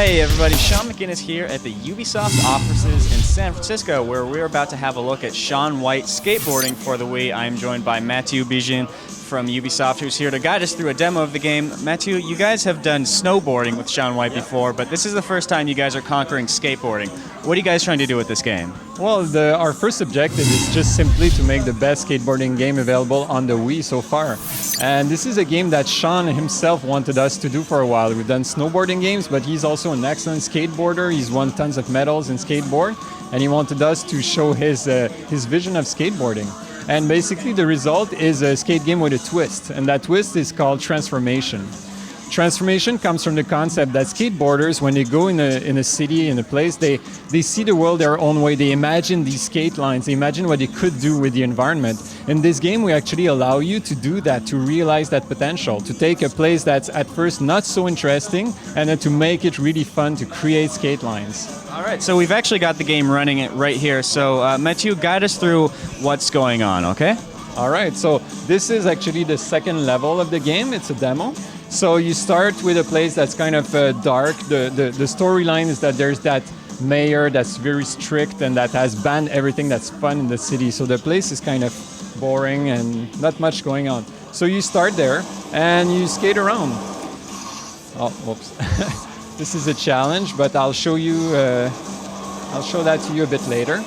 Hey everybody, Sean McGinnis here at the Ubisoft offices in San Francisco, where we're about to have a look at Shaun White Skateboarding for the Wii. I am joined by Mattieu from Ubisoft, who's here to guide us through a demo of the game. Mattieu, you guys have done snowboarding with Shaun White before, but this is the first time you guys are conquering skateboarding. What are you guys trying to do with this game? Well, our first objective is just simply to make the best skateboarding game available on the Wii so far. And this is a game that Shaun himself wanted us to do for a while. We've done snowboarding games, but he's also an excellent skateboarder. He's won tons of medals in skateboard, and he wanted us to show his vision of skateboarding. And basically the result is a skate game with a twist, and that twist is called transformation. Transformation comes from the concept that skateboarders, when they go in a city, in a place, they see the world their own way. They imagine these skate lines, they imagine what they could do with the environment. In this game, we actually allow you to do that, to realize that potential, to take a place that's at first not so interesting, and then to make it really fun to create skate lines. All right, so we've actually got the game running right here. So Mattieu, guide us through what's going on, okay? All right, so this is actually the second level of the game. It's a demo. So you start with a place that's kind of dark. The storyline is that there's that mayor that's very strict and that has banned everything that's fun in the city. So the place is kind of boring and not much going on. So you start there and you skate around. Oh, whoops. This is a challenge, but I'll show that to you a bit later.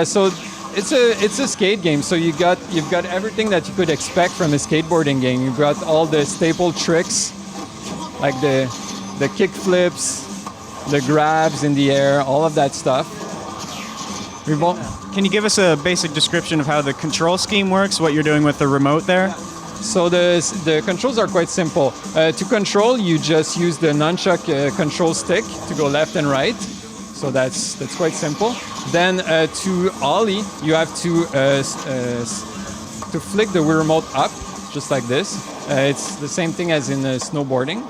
So it's a skate game, so you've got everything that you could expect from a skateboarding game. You've got all the staple tricks, like the kick flips, the grabs in the air, all of that stuff. Can you give us a basic description of how the control scheme works, what you're doing with the remote there? So the controls are quite simple. To control, you just use the nunchuck control stick to go left and right. So that's quite simple. Then to ollie, you have to flick the Wii remote up, just like this. It's the same thing as in snowboarding.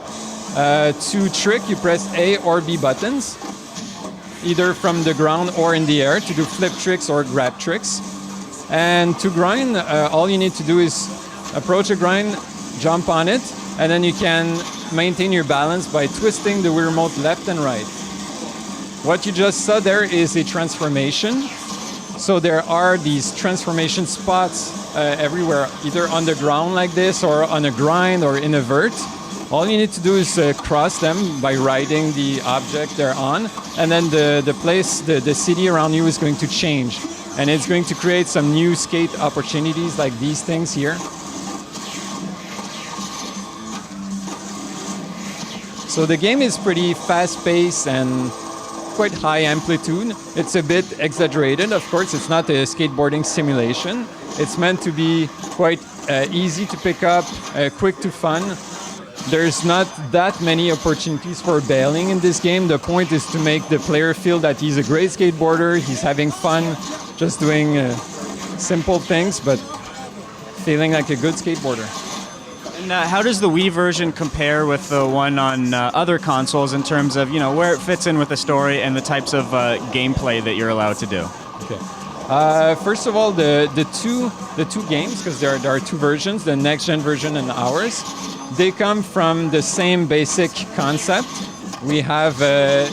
To trick, you press A or B buttons, either from the ground or in the air, to do flip tricks or grab tricks. And to grind, all you need to do is approach a grind, jump on it, and then you can maintain your balance by twisting the Wii remote left and right. What you just saw there is a transformation. So there are these transformation spots everywhere, either on the ground like this, or on a grind, or in a vert. All you need to do is cross them by riding the object they're on, and then the place, the city around you is going to change. And it's going to create some new skate opportunities like these things here. So the game is pretty fast-paced and quite high amplitude. It's a bit exaggerated, of course. It's not a skateboarding simulation. It's meant to be quite easy to pick up, quick to fun. There's not that many opportunities for bailing in this game. The point is to make the player feel that he's a great skateboarder, he's having fun, just doing simple things, but feeling like a good skateboarder. And how does the Wii version compare with the one on other consoles in terms of, where it fits in with the story and the types of gameplay that you're allowed to do? Okay. First of all, the two games, because there are two versions, the next-gen version and ours, they come from the same basic concept. We have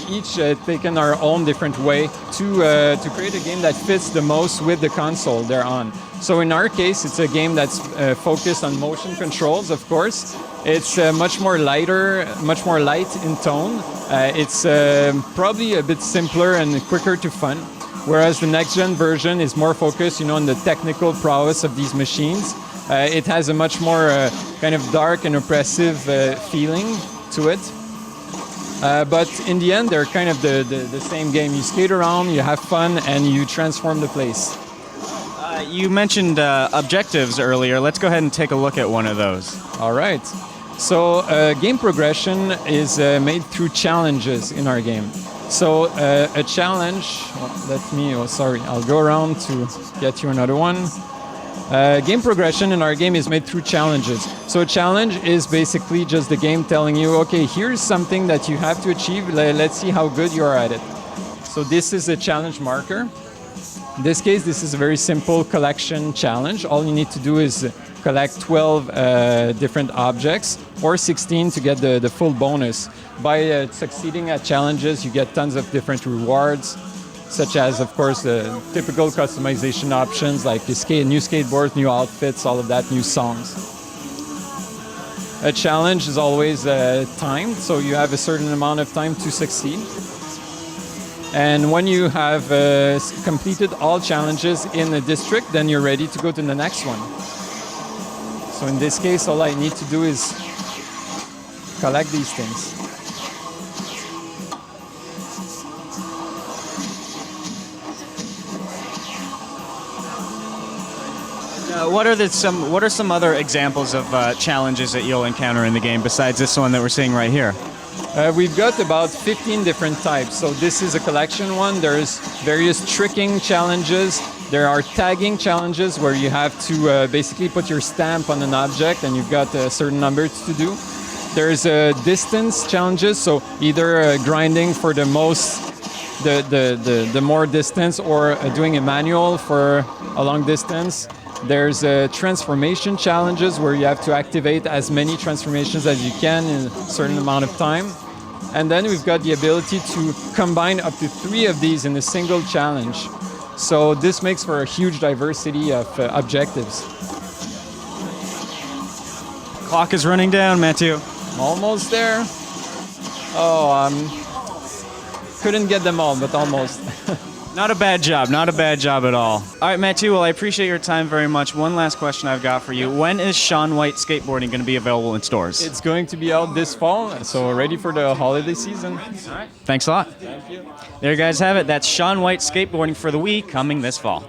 each taken our own different way to create a game that fits the most with the console they're on. So in our case, it's a game that's focused on motion controls, of course. It's much more lighter, much more light in tone. It's probably a bit simpler and quicker to fun. Whereas the next-gen version is more focused, on the technical prowess of these machines. It has a much more kind of dark and oppressive feeling to it. But in the end, they're kind of the same game. You skate around, you have fun, and you transform the place. You mentioned objectives earlier. Let's go ahead and take a look at one of those. All right. So game progression is made through challenges in our game. So a challenge, I'll go around to get you another one. Game progression in our game is made through challenges. So a challenge is basically just the game telling you, okay, here's something that you have to achieve. Let's see how good you are at it. So this is a challenge marker. In this case, this is a very simple collection challenge. All you need to do is collect 12 different objects, or 16 to get the full bonus. By succeeding at challenges, you get tons of different rewards, such as, of course, the typical customization options like new skateboards, new outfits, all of that, new songs. A challenge is always timed, so you have a certain amount of time to succeed. And when you have completed all challenges in a district, then you're ready to go to the next one. So in this case, all I need to do is collect these things. What are some other examples of challenges that you'll encounter in the game besides this one that we're seeing right here? We've got about 15 different types. So this is a collection one. There's various tricking challenges. There are tagging challenges where you have to basically put your stamp on an object and you've got a certain number to do. There's distance challenges, so either grinding for the more distance or doing a manual for a long distance. There's transformation challenges where you have to activate as many transformations as you can in a certain amount of time. And then we've got the ability to combine up to 3 of these in a single challenge. So this makes for a huge diversity of objectives. Clock is running down, Mattieu. Almost there. Oh, couldn't get them all, but almost. Not a bad job, not a bad job at all. All right, Mattieu, well, I appreciate your time very much. One last question I've got for you. When is Shaun White Skateboarding going to be available in stores? It's going to be out this fall, so ready for the holiday season. All right. Thanks a lot. Thank you. There you guys have it. That's Shaun White Skateboarding for the Wii coming this fall.